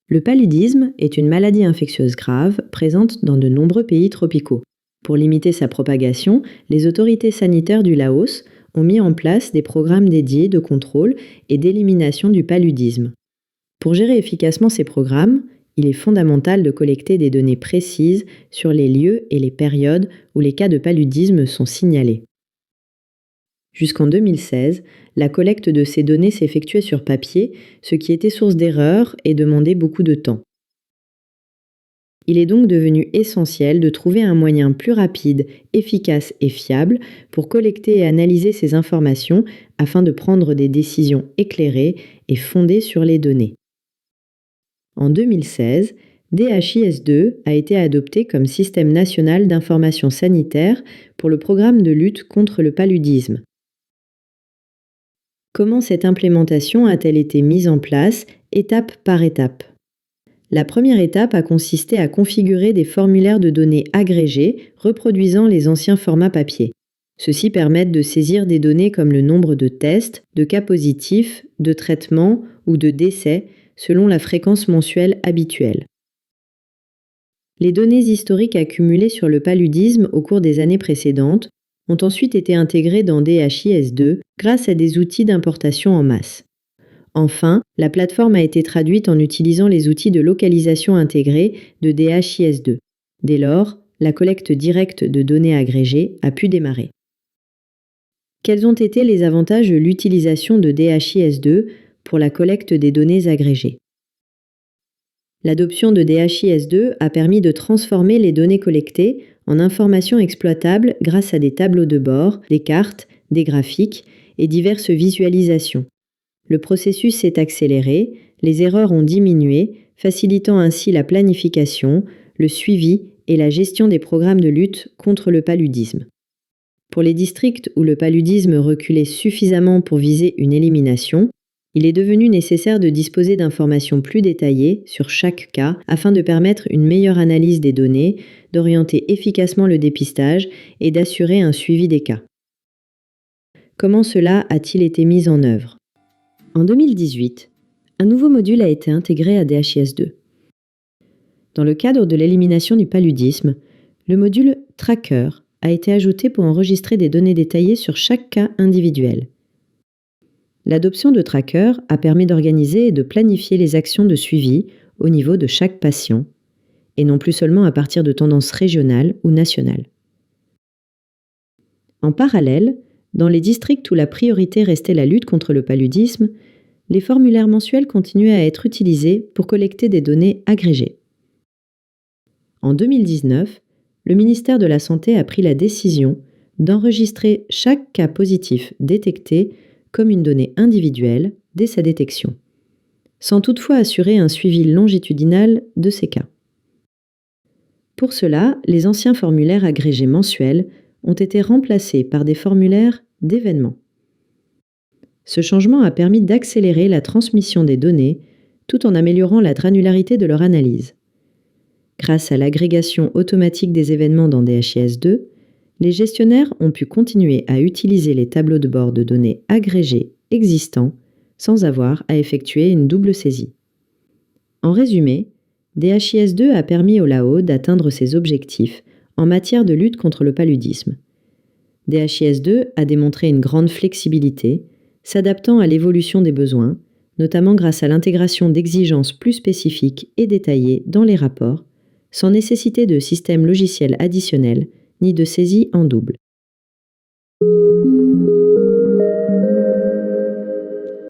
Le paludisme est une maladie infectieuse grave présente dans de nombreux pays tropicaux. Pour limiter sa propagation, les autorités sanitaires du Laos ont mis en place des programmes dédiés de contrôle et d'élimination du paludisme. Pour gérer efficacement ces programmes, il est fondamental de collecter des données précises sur les lieux et les périodes où les cas de paludisme sont signalés. Jusqu'en 2016, la collecte de ces données s'effectuait sur papier, ce qui était source d'erreurs et demandait beaucoup de temps. Il est donc devenu essentiel de trouver un moyen plus rapide, efficace et fiable pour collecter et analyser ces informations afin de prendre des décisions éclairées et fondées sur les données. En 2016, DHIS2 a été adopté comme système national d'information sanitaire pour le programme de lutte contre le paludisme. Comment cette implémentation a-t-elle été mise en place, étape par étape ? La première étape a consisté à configurer des formulaires de données agrégés reproduisant les anciens formats papier. Ceux-ci permettent de saisir des données comme le nombre de tests, de cas positifs, de traitements ou de décès selon la fréquence mensuelle habituelle. Les données historiques accumulées sur le paludisme au cours des années précédentes ont ensuite été intégrées dans DHIS2 grâce à des outils d'importation en masse. Enfin, la plateforme a été traduite en utilisant les outils de localisation intégrés de DHIS2. Dès lors, la collecte directe de données agrégées a pu démarrer. Quels ont été les avantages de l'utilisation de DHIS2 pour la collecte des données agrégées ? L'adoption de DHIS2 a permis de transformer les données collectées en informations exploitables grâce à des tableaux de bord, des cartes, des graphiques et diverses visualisations. Le processus s'est accéléré, les erreurs ont diminué, facilitant ainsi la planification, le suivi et la gestion des programmes de lutte contre le paludisme. Pour les districts où le paludisme reculait suffisamment pour viser une élimination, il est devenu nécessaire de disposer d'informations plus détaillées sur chaque cas afin de permettre une meilleure analyse des données, d'orienter efficacement le dépistage et d'assurer un suivi des cas. Comment cela a-t-il été mis en œuvre ? En 2018, un nouveau module a été intégré à DHIS2. Dans le cadre de l'élimination du paludisme, le module Tracker a été ajouté pour enregistrer des données détaillées sur chaque cas individuel. L'adoption de Tracker a permis d'organiser et de planifier les actions de suivi au niveau de chaque patient, et non plus seulement à partir de tendances régionales ou nationales. En parallèle, dans les districts où la priorité restait la lutte contre le paludisme, les formulaires mensuels continuaient à être utilisés pour collecter des données agrégées. En 2019, le ministère de la Santé a pris la décision d'enregistrer chaque cas positif détecté comme une donnée individuelle dès sa détection, sans toutefois assurer un suivi longitudinal de ces cas. Pour cela, les anciens formulaires agrégés mensuels ont été remplacés par des formulaires d'événements. Ce changement a permis d'accélérer la transmission des données tout en améliorant la granularité de leur analyse. Grâce à l'agrégation automatique des événements dans DHIS2, les gestionnaires ont pu continuer à utiliser les tableaux de bord de données agrégés existants sans avoir à effectuer une double saisie. En résumé, DHIS2 a permis au Laos d'atteindre ses objectifs en matière de lutte contre le paludisme. DHIS2 a démontré une grande flexibilité, s'adaptant à l'évolution des besoins, notamment grâce à l'intégration d'exigences plus spécifiques et détaillées dans les rapports, sans nécessiter de système logiciel additionnel ni de saisie en double.